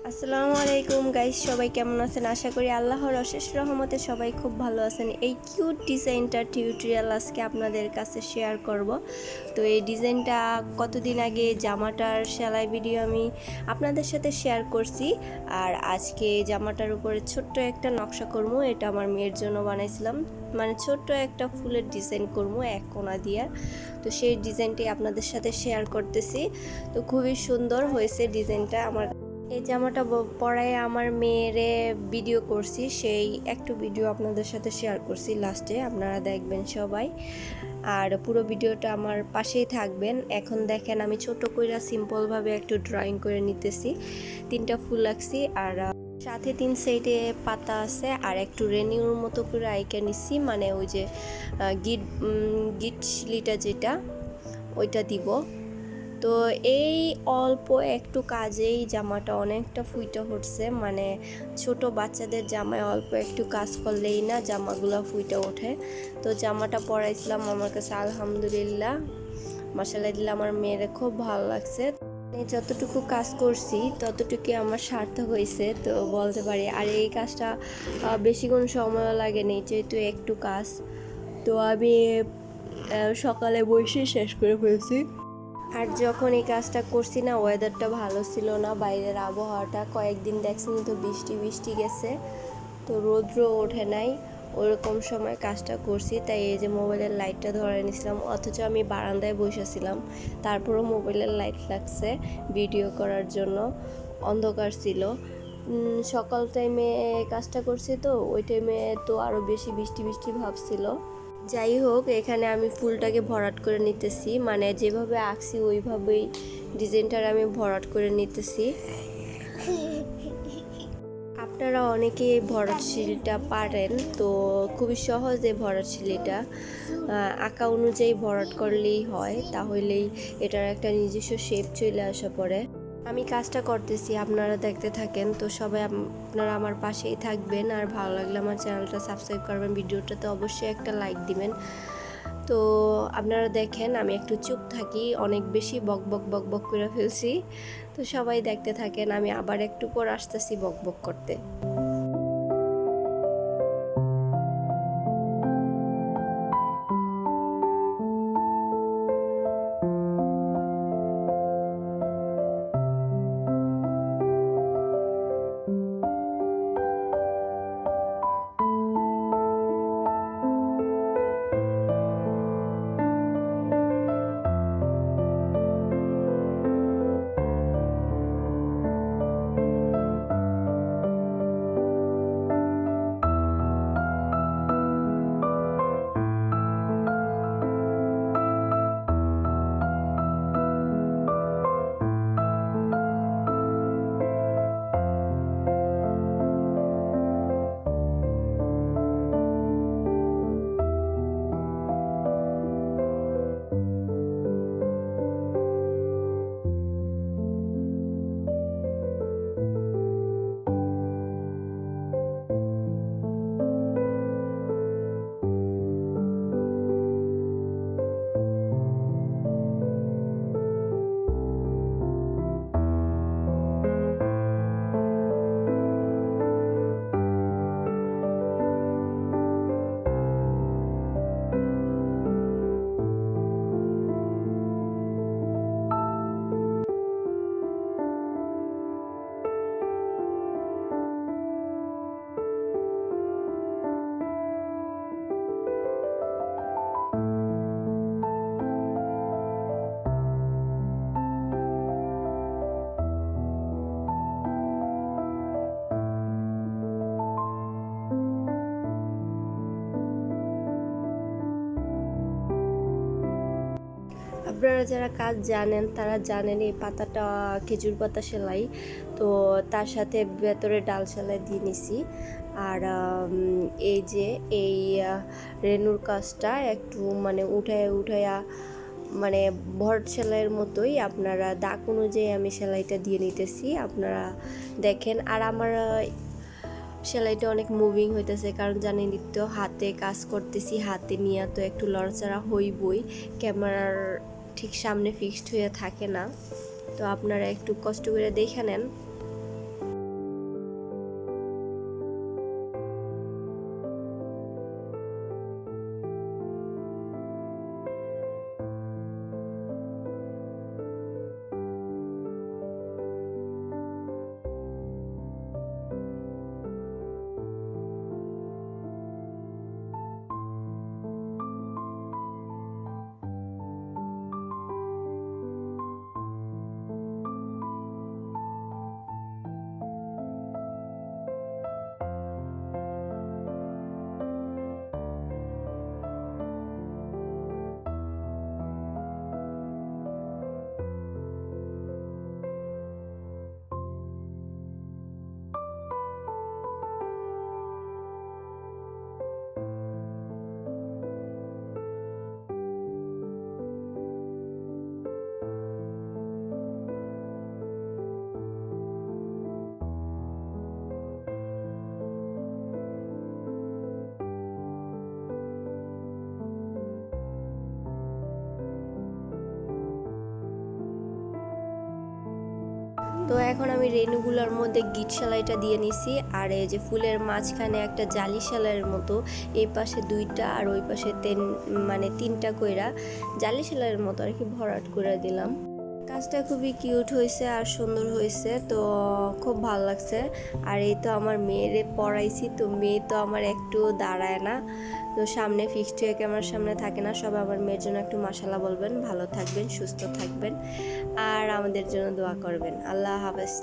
আসসালামু আলাইকুম গাইস, সবাই কেমন আছেন? আশা করি আল্লাহর অশেষ রহমতে সবাই খুব ভালো আছেন। এই কিউট ডিজাইনটা টিউটোরিয়াল আজকে আপনাদের কাছে শেয়ার করব। তো এই ডিজাইনটা কতদিন আগে জামাটার সেলাই ভিডিও আমি আপনাদের সাথে শেয়ার করছি। আর আজকে জামাটার উপরে ছোট্ট একটা নকশা করবো, এটা আমার মেয়ের জন্য বানাইছিলাম। মানে ছোট্ট একটা ফুলের ডিজাইন করবো এক কোণা দিয়ে। তো সেই ডিজাইনটি আপনাদের সাথে শেয়ার করতেছি। তো খুবই সুন্দর হয়েছে ডিজাইনটা। এই জামাটা পরায় আমার মেয়েরে ভিডিও করছি, সেই একটু ভিডিও আপনাদের সাথে শেয়ার করছি লাস্টে, আপনারা দেখবেন সবাই। আর পুরো ভিডিওটা আমার পাশেই থাকবেন। এখন দেখেন আমি ছোট কইরা সিম্পলভাবে একটু ড্রয়িং করে নিতেছি। 3টা ফুল রাখছি আর সাথে 3 সাইডে পাতা আছে আর একটু রেনিউর মতো করে আইকা নিচ্ছি, মানে ওই যে গিট শিলিটা যেটা ওইটা দিব। তো এই অল্প একটু কাজেই জামাটা অনেকটা ফুইটা উঠছে। মানে ছোট বাচ্চাদের জামায় অল্প একটু কাজ করলেই না জামাগুলো ফুইটা ওঠে। তো জামাটা পরাইছিলাম, আমার কাছে আলহামদুলিল্লাহ মাশাআল্লাহ আমার মেয়ের খুব ভালো লাগছে। যতটুকু কাজ করছি ততটুকু আমার সার্থক হয়েছে তো বলতে পারি। আর এই কাজটা বেশি কোনো সময় লাগেনি, যেহেতু একটু কাজ। তো আমি সকালে বসে শেষ করে ফেলছি। আর যখন এই কাজটা করছি না, ওয়েদারটা ভালো ছিল না, বাইরের আবহাওয়াটা কয়েকদিন দেখছি তো বৃষ্টি বৃষ্টি গেছে, তো রৌদ্র ওঠে নাই। ওরকম সময় কাজটা করছি, তাই এই যে মোবাইলের লাইটটা ধরে নিয়েছিলাম, অথচ আমি বারান্দায় বসেছিলাম, তারপরও মোবাইলের লাইট লাগছে ভিডিও করার জন্য। অন্ধকার ছিল, সকাল টাইমে কাজটা করছি, তো ওই টাইমে তো আরও বেশি বৃষ্টি বৃষ্টি ভাব ছিল। যাই হোক, এখানে আমি ফুলটাকে ভরাট করে নিতেছি, মানে যেভাবে আঁকছি ওইভাবেই ডিজাইনটার আমি ভরাট করে নিতেছি। আপনারা অনেকে ভরাট শিলটা পারেন, তো খুবই সহজ এই ভরাট শিলিটা। আঁকা অনুযায়ী ভরাট করলেই হয়, তাহলেই এটার একটা নিজস্ব শেপ চলে আসা পড়ে। আমি কাজটা করতেছি, আপনারা দেখতে থাকেন। তো সবাই আপনারা আমার পাশেই থাকবেন, আর ভালো লাগলে আমার চ্যানেলটা সাবস্ক্রাইব করবেন, ভিডিওটাতে অবশ্যই একটা লাইক দিবেন। তো আপনারা দেখেন আমি একটু চুপ থাকি, অনেক বেশি বক বক বক বক করে ফেলছি। তো সবাই দেখতে থাকেন, আমি আবার একটু পর আসতেছি বক বক করতে। আপনারা যারা কাজ জানেন তারা জানেন এই পাতাটা খেজুর পাতা সেলাই, তো তার সাথে ভেতরে ডাল সেলাই দিয়ে নিছি। আর এই যে এই রেনুর কাজটা একটু মানে উঠায়া মানে ভরট সেলাইয়ের মতোই আপনারা দাগ অনুযায়ী আমি সেলাইটা দিয়ে নিতেছি, আপনারা দেখেন। আর আমার সেলাইটা অনেক মুভিং হইতেছে, কারণ জানেনই তো হাতে কাজ করতেছি, হাতে নিয়ে তো একটু লড়াচড়া হইবই, ক্যামেরার ঠিক সামনে ফিক্সড হয়ে থাকে না। তো আপনারা একটু কষ্ট করে দেখে নেন। তো এখন আমি রেণুগুলোর মধ্যে গিট সেলাইটা দিয়ে নিছি, আর এই যে ফুলের মাঝখানে একটা জালি সেলাইয়ের মতো এই পাশে 2টা আর ওই পাশে মানে 3টা কইরা জালি সেলাইয়ের মতো আর কি ভরাট করে দিলাম। কাজটা খুবই কিউট হয়েছে আর সুন্দর হয়েছে, তো খুব ভালো লাগছে। আর এই তো আমার মেয়েরে পড়াইছি, তো মেয়ে তো আমার একটু দাঁড়ায় না, তো সামনে ফিক্সড হয়ে ক্যামেরার সামনে থাকে না। সবাই আমার মেয়ের জন্য একটু মাশাআল্লাহ বলবেন, ভালো থাকবেন, সুস্থ থাকবেন আর আমাদের জন্য দোয়া করবেন। আল্লাহ হাফেজ।